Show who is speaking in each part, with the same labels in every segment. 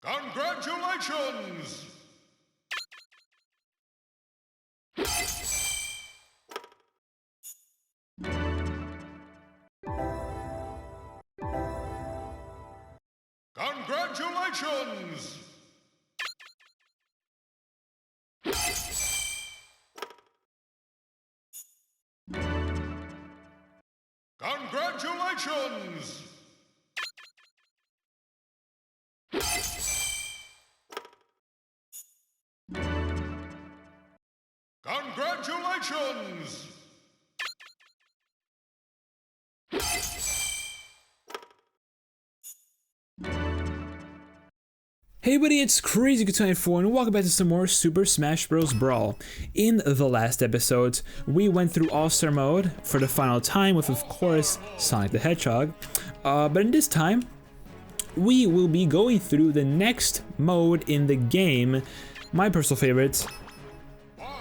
Speaker 1: Congratulations! Congratulations! Congratulations! Congratulations!
Speaker 2: Hey buddy, it's Crazy24 and welcome back to some more Super Smash Bros. Brawl. In the last episode, we went through All-Star mode for the final time with, of course, Sonic the Hedgehog. But in this time, we will be going through the next mode in the game, my personal favorite,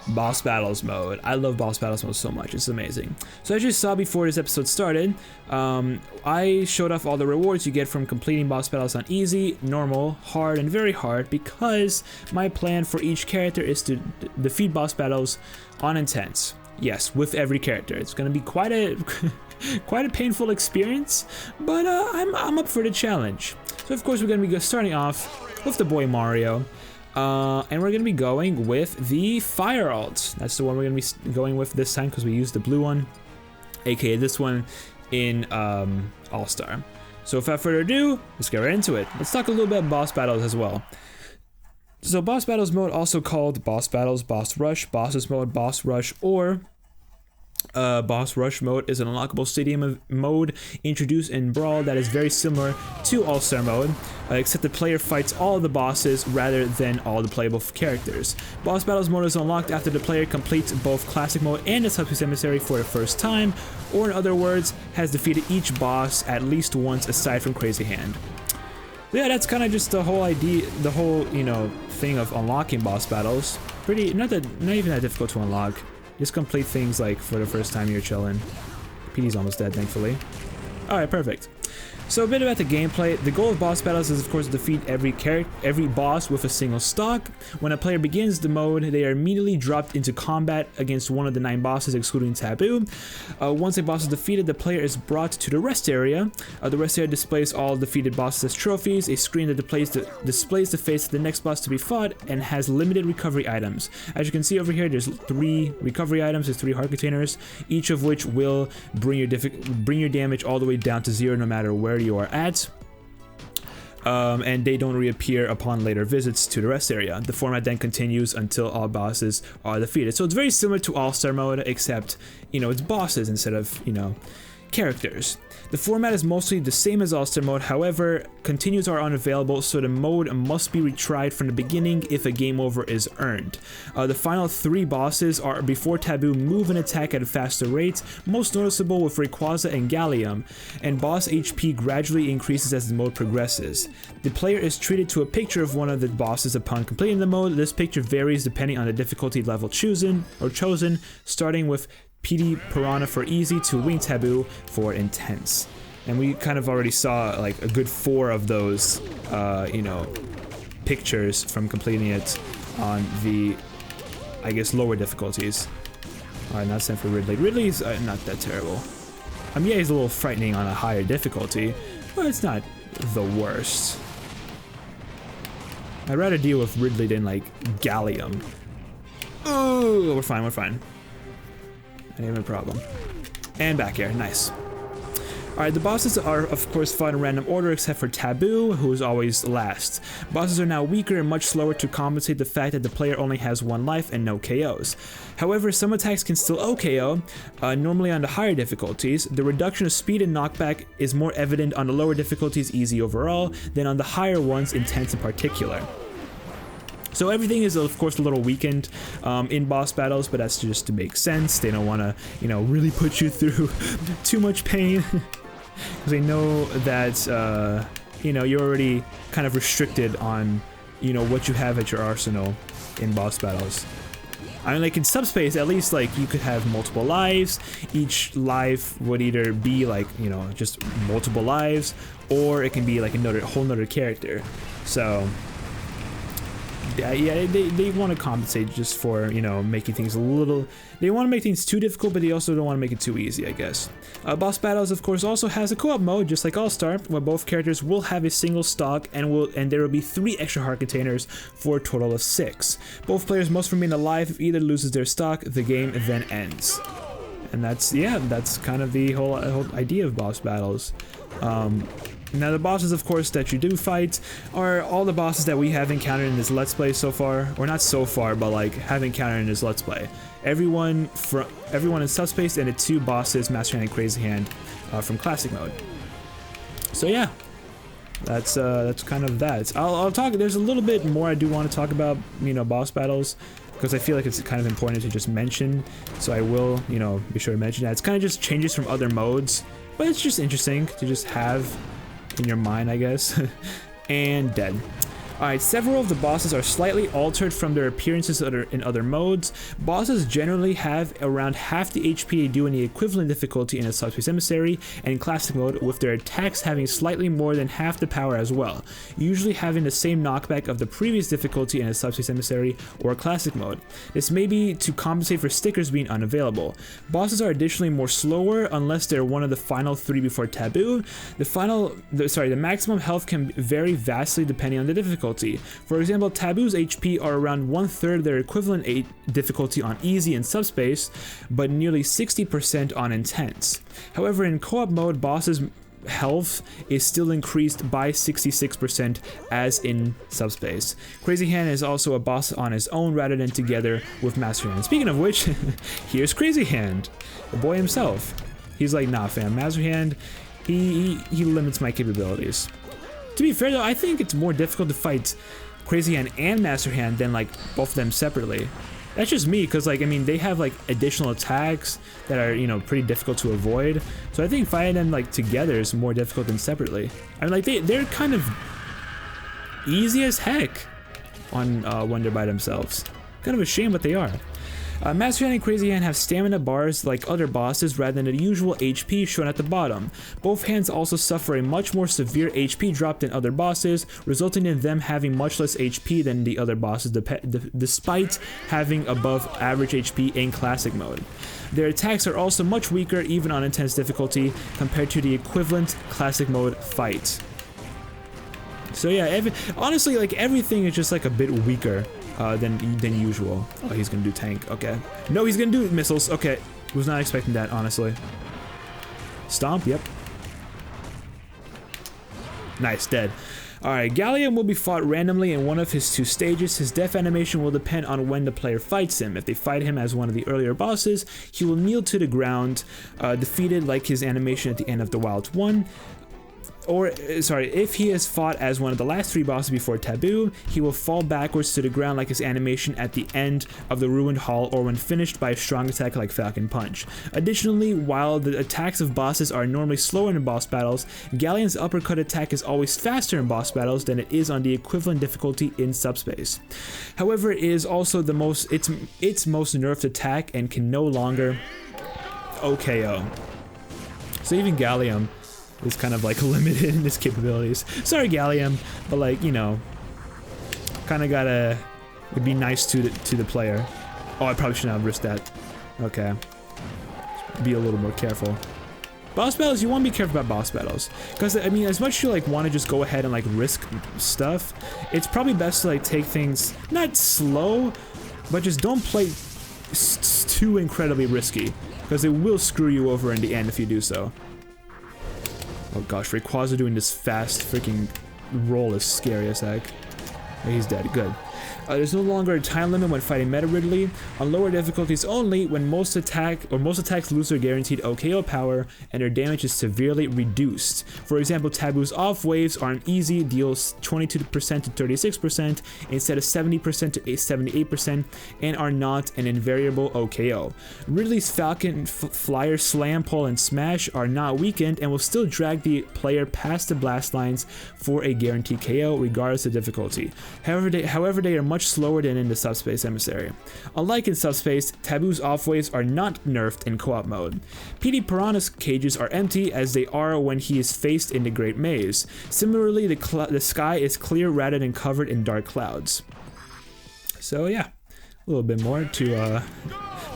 Speaker 2: Boss Battles mode. I love Boss Battles mode so much, it's amazing. So as you saw before this episode started, I showed off all the rewards you get from completing Boss Battles on easy, normal, hard, and very hard, because my plan for each character is to defeat Boss Battles on intense. Yes, with every character. It's gonna be quite a quite a painful experience, but I'm up for the challenge. So of course we're gonna be starting off with the boy Mario. And we're gonna be going with the Fire Alt. That's the one we're gonna be going with this time because we used the blue one, aka this one in All-Star. So without further ado, let's get right into it. Let's talk a little bit about Boss Battles as well. So Boss Battles mode, also called Boss Battles, Boss Rush, Bosses mode, Boss Rush, or Boss Rush mode, is an unlockable stadium mode introduced in Brawl that is very similar to All-Star mode, except the player fights all of the bosses rather than all the playable characters. Boss Battles mode is unlocked after the player completes both Classic mode and the Subspace Emissary for the first time, or in other words, has defeated each boss at least once aside from Crazy Hand. Yeah, that's kind of just the whole idea, the whole, you know, thing of unlocking Boss Battles. Not even that difficult to unlock. Just complete things like for the first time you're chilling. PD's almost dead, thankfully. Alright, perfect. So a bit about the gameplay. The goal of Boss Battles is of course to defeat every boss with a single stock. When a player begins the mode, they are immediately dropped into combat against one of the 9 bosses excluding Taboo. Once a boss is defeated, the player is brought to the rest area. The rest area displays all defeated bosses as trophies, a screen that displays the face of the next boss to be fought, and has limited recovery items. As you can see over here, there's 3 recovery items, there's 3 heart containers, each of which will bring your damage all the way down to 0 no matter where you are at, and they don't reappear upon later visits to the rest area. The format then continues until all bosses are defeated. So it's very similar to All-Star mode, except, you know, it's bosses instead of, you know, characters. The format is mostly the same as All-Star mode, however, continues are unavailable, so the mode must be retried from the beginning if a game over is earned. The final 3 bosses are before Taboo move and attack at a faster rate, most noticeable with Rayquaza and Gallium, and boss HP gradually increases as the mode progresses. The player is treated to a picture of one of the bosses upon completing the mode. This picture varies depending on the difficulty level chosen, starting with PD Piranha for easy to Wing Taboo for intense. And we kind of already saw like a good 4 of those, you know, pictures from completing it on the, I guess, lower difficulties. Alright, now it's time for Ridley. Ridley's not that terrible. I mean, yeah, he's a little frightening on a higher difficulty, but it's not the worst. I'd rather deal with Ridley than like Gallium. Oh, we're fine, we're fine. I didn't have a problem. And back here, nice. Alright, the bosses are of course fought in random order except for Taboo, who is always last. Bosses are now weaker and much slower to compensate the fact that the player only has 1 life and no KOs. However, some attacks can still OKO, normally on the higher difficulties. The reduction of speed and knockback is more evident on the lower difficulties, easy overall, than on the higher ones, intense in particular. So everything is of course a little weakened in boss battles, but that's just to make sense. They don't want to, you know, really put you through too much pain, because they know that, you know, you're already kind of restricted on, you know, what you have at your arsenal in boss battles. I mean, like in Subspace, at least like you could have multiple lives. Each life would either be like, you know, just multiple lives, or it can be like a whole nother character. So yeah, they want to compensate just for, you know, making things a little, they want to make things too difficult, but they also don't want to make it too easy, I guess. Boss Battles, of course, also has a co-op mode, just like All-Star, where both characters will have a single stock, and there will be 3 extra heart containers for a total of 6. Both players must remain alive. If either loses their stock, the game then ends. And that's, yeah, that's kind of the whole idea of Boss Battles. Now the bosses, of course, that you do fight are all the bosses that we have encountered in this Let's Play so far, or not so far, but like have encountered in this Let's Play. Everyone in Subspace and the 2 bosses, Master Hand and Crazy Hand, from Classic Mode. So yeah, that's kind of that. I'll talk. There's a little bit more I do want to talk about, you know, boss battles, because I feel like it's kind of important to just mention. So I will, you know, be sure to mention that. It's kind of just changes from other modes, but it's just interesting to just have in your mind, I guess. And dead. Alright, several of the bosses are slightly altered from their appearances in other modes. Bosses generally have around half the HP they do in the equivalent difficulty in a Subspace Emissary and in Classic Mode, with their attacks having slightly more than half the power as well, usually having the same knockback of the previous difficulty in a Subspace Emissary or Classic Mode. This may be to compensate for stickers being unavailable. Bosses are additionally more slower unless they're one of the final 3 before Taboo. The maximum health can vary vastly depending on the difficulty. For example, Taboo's HP are around 1/3 their equivalent difficulty on Easy and Subspace, but nearly 60% on Intense. However, in co-op mode, bosses' health is still increased by 66% as in Subspace. Crazy Hand is also a boss on his own rather than together with Master Hand. Speaking of which, here's Crazy Hand, the boy himself. He's like, nah fam, Master Hand, he limits my capabilities. To be fair though, I think it's more difficult to fight Crazy Hand and Master Hand than like both of them separately. That's just me, because like, I mean, they have like additional attacks that are, you know, pretty difficult to avoid. So I think fighting them like together is more difficult than separately. I mean, like they're kind of easy as heck on when they're by themselves. Kind of a shame, but they are. Master Hand and Crazy Hand have stamina bars like other bosses rather than the usual HP shown at the bottom. Both hands also suffer a much more severe HP drop than other bosses, resulting in them having much less HP than the other bosses despite having above average HP in Classic Mode. Their attacks are also much weaker even on Intense difficulty compared to the equivalent Classic Mode fight. So yeah, honestly, like everything is just like a bit weaker than usual. Oh, he's gonna do tank. Okay. No, he's gonna do missiles. Okay. Was not expecting that, honestly. Stomp. Yep. Nice. Dead. Alright, Gallium will be fought randomly in one of his 2 stages. His death animation will depend on when the player fights him. If they fight him as one of the earlier bosses, he will kneel to the ground, defeated like his animation at the end of the Wild 1. Or, sorry, if he is fought as one of the last 3 bosses before Taboo, he will fall backwards to the ground like his animation at the end of the Ruined Hall, or when finished by a strong attack like Falcon Punch. Additionally, while the attacks of bosses are normally slower in boss battles, Galleon's uppercut attack is always faster in boss battles than it is on the equivalent difficulty in Subspace. However, it is also its most nerfed attack and can no longer OKO. So even Gallium is kind of like limited in his capabilities. Sorry Gallium, but like, you know, kind of gotta be nice to the player. Oh, I probably shouldn't have risked that. Okay. Be a little more careful. Boss battles, you want to be careful about boss battles, because I mean, as much as you like want to just go ahead and like risk stuff, it's probably best to like take things not slow, but just don't play too incredibly risky, because it will screw you over in the end if you do so. Oh gosh, Rayquaza doing this fast freaking roll is scary as heck. Oh, he's dead. Good. There's no longer a time limit when fighting Meta Ridley. On lower difficulties only, when most attacks lose their guaranteed OKO power and their damage is severely reduced. For example, Taboo's off waves on Easy deals 22% to 36% instead of 70% to 78% and are not an invariable OKO. Ridley's Falcon, Flyer, Slam, Pull, and Smash are not weakened and will still drag the player past the blast lines for a guaranteed KO regardless of difficulty. However, they are much slower than in the Subspace Emissary. Unlike in Subspace, Taboo's off waves are not nerfed in co-op mode. PD Piranha's cages are empty as they are when he is faced in the Great Maze. Similarly, the sky is clear rather than covered in dark clouds. So yeah, a little bit more to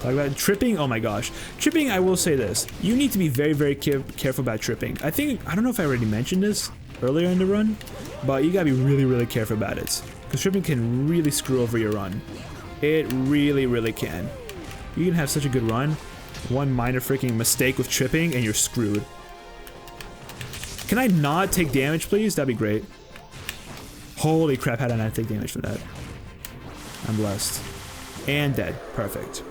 Speaker 2: talk about. Tripping, oh my gosh. Tripping, I will say this. You need to be very, very careful about tripping. I don't know if I already mentioned this earlier in the run, but you gotta be really, really careful about it. Because tripping can really screw over your run. It really, really can. You can have such a good run. One minor freaking mistake with tripping and you're screwed. Can I not take damage, please? That'd be great. Holy crap, how did I not take damage for that? I'm blessed. And dead. Perfect.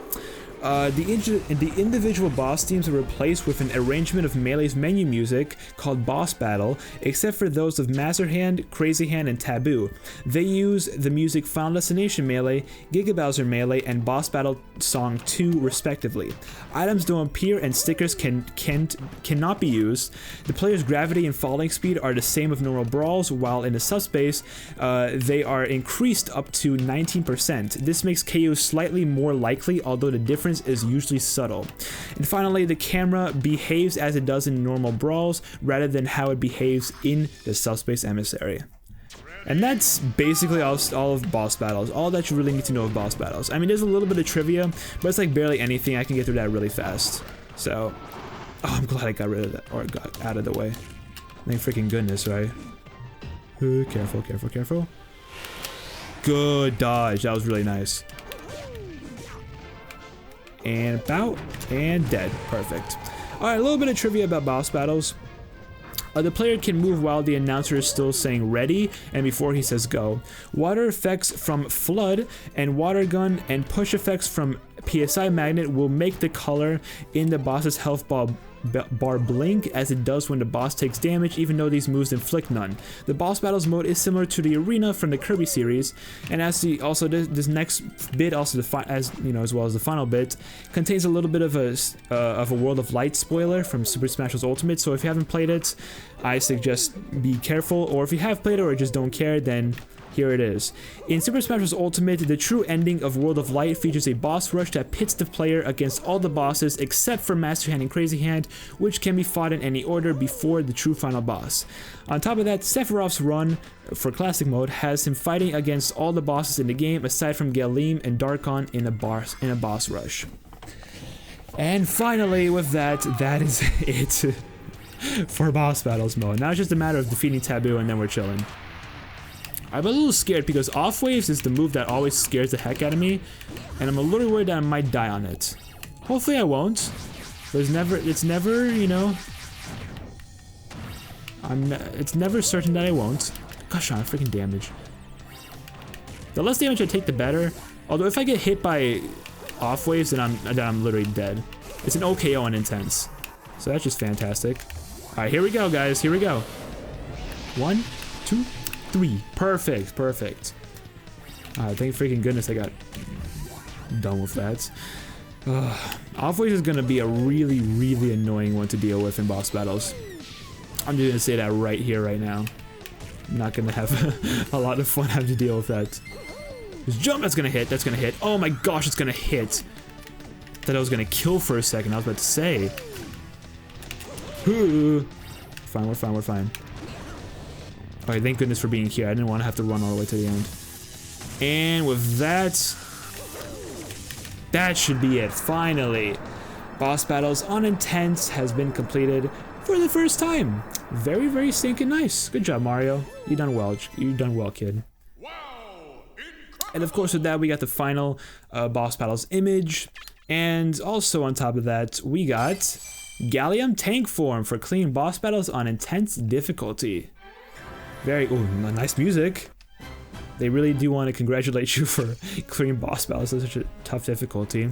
Speaker 2: The individual boss themes are replaced with an arrangement of Melee's menu music called Boss Battle, except for those of Master Hand, Crazy Hand, and Taboo. They use the music Final Destination Melee, Giga Bowser Melee, and Boss Battle Song 2 respectively. Items don't appear and stickers cannot be used. The player's gravity and falling speed are the same of normal brawls, while in the subspace, they are increased up to 19%. This makes KO slightly more likely, although the difference is usually subtle. And finally, the camera behaves as it does in normal brawls rather than how it behaves in the subspace emissary. And that's basically all of boss battles, all that you really need to know of boss battles. I mean, there's a little bit of trivia, but it's like barely anything. I can get through that really fast. So, oh, I'm glad I got rid of that, or got out of the way. Thank freaking goodness, right? Careful, careful, careful. Good dodge, that was really nice. And about, and dead. Perfect. Alright, a little bit of trivia about boss battles. The player can move while the announcer is still saying ready and before he says go. Water effects from Flood and Water Gun and push effects from PSI Magnet will make the color in the boss's health bar blink as it does when the boss takes damage, even though these moves inflict none. The boss battles mode is similar to the arena from the Kirby series, and as this next bit, also as well as the final bit, contains a little bit of a World of Light spoiler from Super Smash Bros. Ultimate. So if you haven't played it, I suggest be careful, or if you have played it or just don't care, then here it is. In Super Smash Bros. Ultimate, the true ending of World of Light features a boss rush that pits the player against all the bosses except for Master Hand and Crazy Hand, which can be fought in any order before the true final boss. On top of that, Sephiroth's run for Classic Mode has him fighting against all the bosses in the game aside from Galim and Darkon in a boss rush. And finally, with that is it for boss battles mode. Now it's just a matter of defeating Taboo and then we're chilling. I'm a little scared because off waves is the move that always scares the heck out of me, and I'm a little worried that I might die on it. Hopefully I won't. But it's never, you know, it's never certain that I won't. Gosh darn, freaking damage. The less damage I take, the better. Although if I get hit by off waves, then I'm literally dead. It's an OKO on intense, so that's just fantastic. All right, here we go, guys. Here we go. 1, 2, 3. Perfect, perfect. Thank freaking goodness I got done with that. Off waves is gonna be a really, really annoying one to deal with in boss battles. I'm just gonna say that right here, right now. I'm not gonna have a lot of fun having to deal with that. Just jump, that's gonna hit, that's gonna hit. Oh my gosh, it's gonna hit. Thought I was gonna kill for a second, I was about to say. Fine, we're fine, we're fine. Alright, thank goodness for being here. I didn't want to have to run all the way to the end. And with that, that should be it. Finally, boss battles on Intense has been completed for the first time. Very, very stinking nice. Good job, Mario. You done well. You done well, kid.
Speaker 1: Wow!
Speaker 2: And of course, with that, we got the final boss battles image. And also on top of that, we got Gallium Tank Form for clean boss battles on Intense difficulty. Very, ooh, nice music. They really do want to congratulate you for clearing boss battles at such a tough difficulty.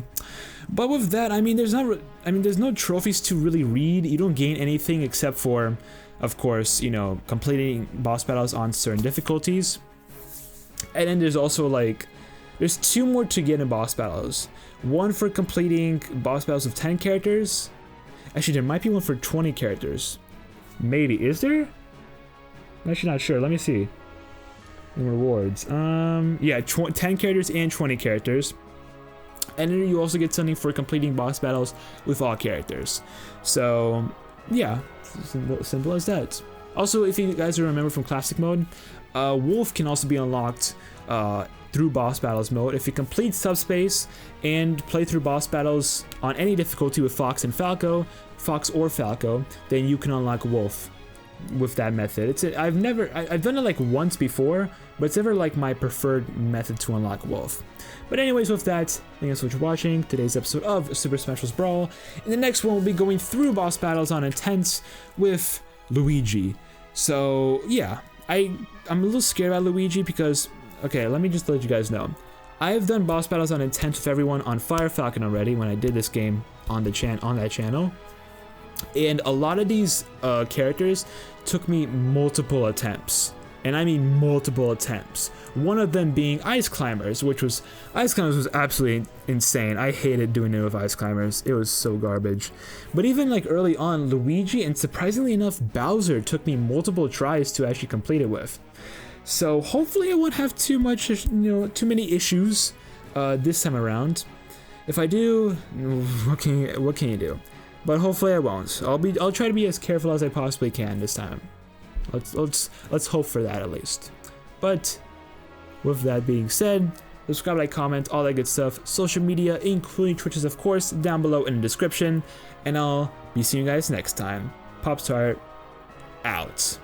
Speaker 2: But with that, I mean, there's no trophies to really read. You don't gain anything except for, of course, you know, completing boss battles on certain difficulties. And then there's also like, there's 2 more to get in boss battles. One for completing boss battles of 10 characters. Actually, there might be one for 20 characters. Maybe, is there? I'm actually not sure. Let me see. The rewards. Yeah, 10 characters and 20 characters. And then you also get something for completing boss battles with all characters. So, yeah, simple as that. Also, if you guys remember from Classic Mode, Wolf can also be unlocked through boss battles mode. If you complete subspace and play through boss battles on any difficulty with Fox or Falco, then you can unlock Wolf with that method. I've done it like once before, but it's never like my preferred method to unlock Wolf. But anyways, with that, thank you so much for watching today's episode of Super Smash Bros. Brawl. In the next one, we'll be going through boss battles on Intense with Luigi. So yeah, I'm a little scared about Luigi because, okay, let me just let you guys know. I have done boss battles on Intense with everyone on Fire Falcon already when I did this game on that channel. And a lot of these characters took me multiple attempts. And I mean multiple attempts. One of them being Ice Climbers, Ice Climbers was absolutely insane. I hated doing it with Ice Climbers. It was so garbage. But even like early on, Luigi and surprisingly enough, Bowser took me multiple tries to actually complete it with. So hopefully I won't have too many issues this time around. If I do, what can you do? But hopefully I won't. I'll try to be as careful as I possibly can this time. Let's hope for that at least. But with that being said, subscribe, like, comment, all that good stuff. Social media, including Twitches, of course, down below in the description. And I'll be seeing you guys next time. Popstar out.